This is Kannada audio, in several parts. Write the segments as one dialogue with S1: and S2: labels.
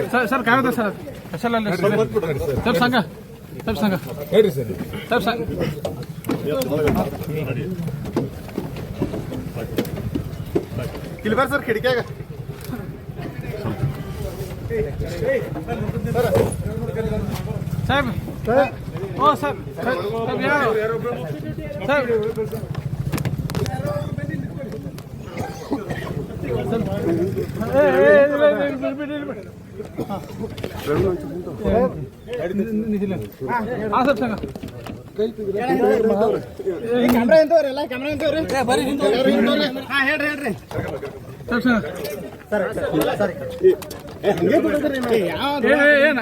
S1: ಸರ್ ಸರ್ ಕಾಯ್ದ ಸರ್ ಸ್ಪೆಷಲ್ ಅಲ್ಲಿ ಸರ್ ಸಂಘ ಸರ್ ಸಂಘ ಹೇಳಿ ಸರ್ ಸರ್ ಸಂಘ
S2: ಇಲ್ಲಿ ಬರ್ರಿ ಸರ್ ಕಿಡಿಕ್ಯಾಗ
S1: ಸಾಹೇಬ್ ಓ ಸರ್ ಸರ್ ಯಾರು ಸರ್
S2: ಕ್ಯಾಮ್ರಾ ಎಂತವ್ರಿ ಎಲ್ಲ ಕ್ಯಾಮ್ರಾ ಎಂತವ್ರಿ ಬರ್ರಿ ಹೇಳ್ರಿ
S1: ಏನ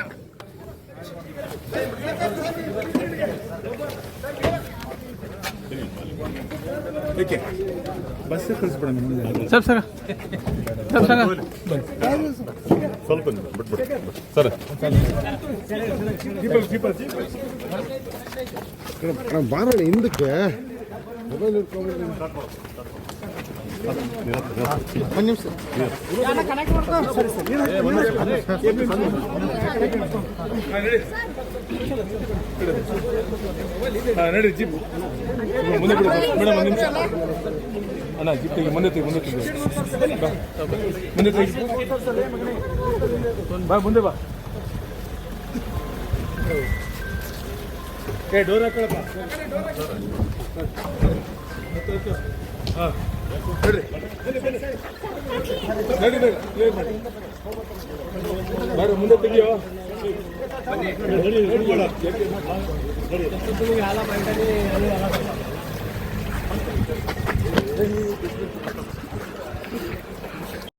S2: ಬಸ್ ಕಳಿಸ್ಬಿಡ
S1: ಸರ್ ಸರ್ ಸರ್ ಸರ್
S2: ಸ್ವಲ್ಪ ಸರ್ ಬಾರಣ ಹಿಂದಕ್ಕೆ ಮೊಬೈಲ್ ಒಂದು ನಿಮಿಷ
S3: ನಡಿ ಜಿಪ್ ಮುಂದೆ ಬಿಡು ಮೇಡಮ್ ಒಂದು ನಿಮಿಷ ಅಣ್ಣ ಜಿಪ್ ತೆಗಿ ಮುಂದೆ ತೆಗಿ ಮುಂದೆ ತೆಗಿ ಬಾ ಮುಂದೆ ಬಾ ಏ ಡೋರ್ ಹಾಕೊಳ್ಳಪ್ಪ ಹಾಂ ನಡಿ ಕ್ಲಿಯರ್ ಮಾಡಿ ಬಾರ ಮುಂದೆ ತೆಗಿಯೋ ನಡಿ